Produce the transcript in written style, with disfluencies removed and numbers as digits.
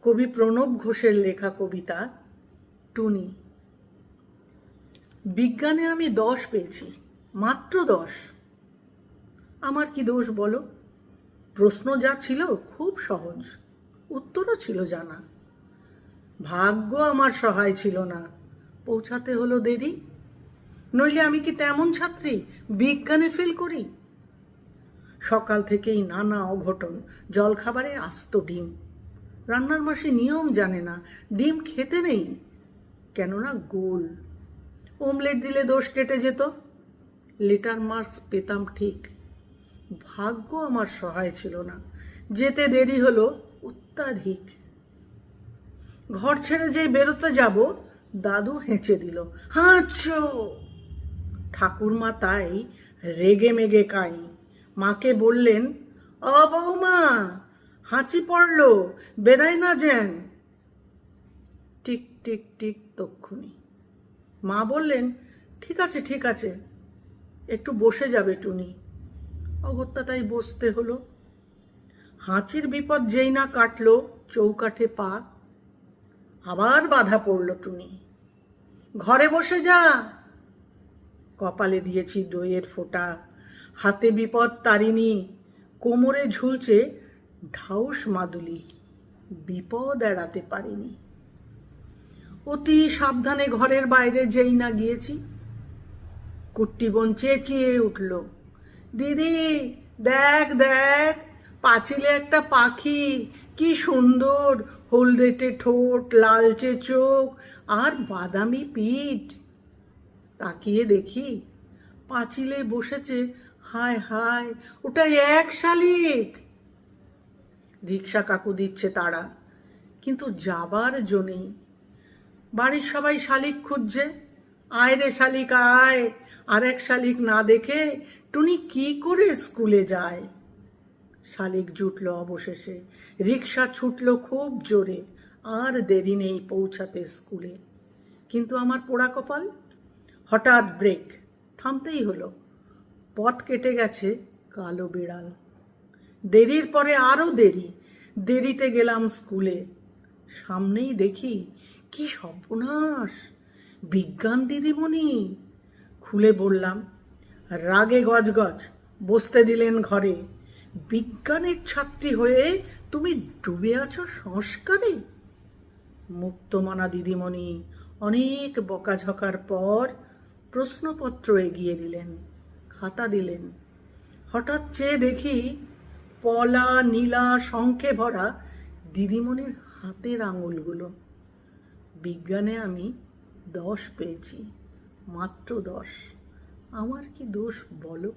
কবি প্রণব ঘোষের লেখা কবিতা টুনি। বিজ্ঞানে আমি 10 পেয়েছি, মাত্র 10। আমার কি দোষ বলো? প্রশ্ন যা ছিল খুব সহজ, উত্তরও ছিল জানা। ভাগ্য আমার সহায় ছিল না, পৌঁছাতে হলো দেরি। নইলে আমি কি তেমন ছাত্রী বিজ্ঞানে ফেল করি? সকাল থেকেই নানা অঘটন, জলখাবারে আস্ত ডিম। রান্নার মাসে নিয়ম জানে না, ডিম খেতে নেই, কেননা গোল। অমলেট দিলে দোষ কেটে যেত, লেটার মার্কস পেতাম ঠিক। ভাগ্য আমার সহায় ছিল না, যেতে দেরি হলো অত্যাধিক। ঘর ছেড়ে যেই বেরোতে যাব, দাদু হেঁচে দিল, হাঁচো। ঠাকুরমা তাই রেগে মেগে কাই, মাকে বললেন, ও বৌমা, হাঁচি পড়লো, বেরাই না যেন। টিক টিক টিক তক্ষুনি মা বললেন, ঠিক আছে ঠিক আছে, একটু বসে যাবে টুনি। অগত্যা তাই বসতে হলো। হাঁচির বিপদ যেই না কাটলো চৌকাঠে পা, আবার বাধা পড়ল টুনি, ঘরে বসে যা। কপালে দিয়েছি দইয়ের ফোঁটা, হাতে বিপদ তারিণী, কোমরে ঝুলছে ঢাউস মাদুলি, বিপদ এড়াতে পারিনি। অতি সাবধানে ঘরের বাইরে যেই না গিয়েছি, কুট্টি বোন চেঁচিয়ে উঠল, দিদি দেখ দেখ, পাঁচিলে একটা পাখি, কি সুন্দর, হলদেটে ঠোঁট, লালচে চোখ আর বাদামি পিঠ। তাকিয়ে দেখি পাঁচিলে বসেছে, হায় হায়, ওটা এক শালিক। রিক্সা কাকু দিচ্ছে তারা, কিন্তু যাবার জো নেই। বাড়ির সবাই শালিক খুঁজছে, আয় রে শালিক আয়। আর এক শালিক না দেখে টুনি কি করে স্কুলে যায়? শালিক জুটল অবশেষে, রিক্সা ছুটল খুব জোরে, আর দেরি নেই পৌঁছাতে স্কুলে। কিন্তু আমার পোড়া কপাল, হঠাৎ ব্রেক, থামতেই হলো। পথ কেটে গেছে কালো বিড়াল। দেরির পরে আরও দেরি, দেরিতে গেলাম স্কুলে। সামনেই দেখি কি সর্বনাশ, বিজ্ঞান দিদিমণি। খুলে বললাম, রাগে গজগজ, বসতে দিলেন ঘরে। বিজ্ঞানের ছাত্রী হয়ে তুমি ডুবে আছো সংস্কারে। মুক্তমনা দিদিমণি অনেক বকাঝকার পর প্রশ্নপত্র এগিয়ে দিলেন, খাতা দিলেন। হঠাৎ চেয়ে দেখি পলা নীলা শঙ্খে ভরা দিদিমণির হাতের আঙুলগুলো। বিজ্ঞানে আমি 10 পেয়েছি, মাত্র 10। আমার কি দোষ বলো?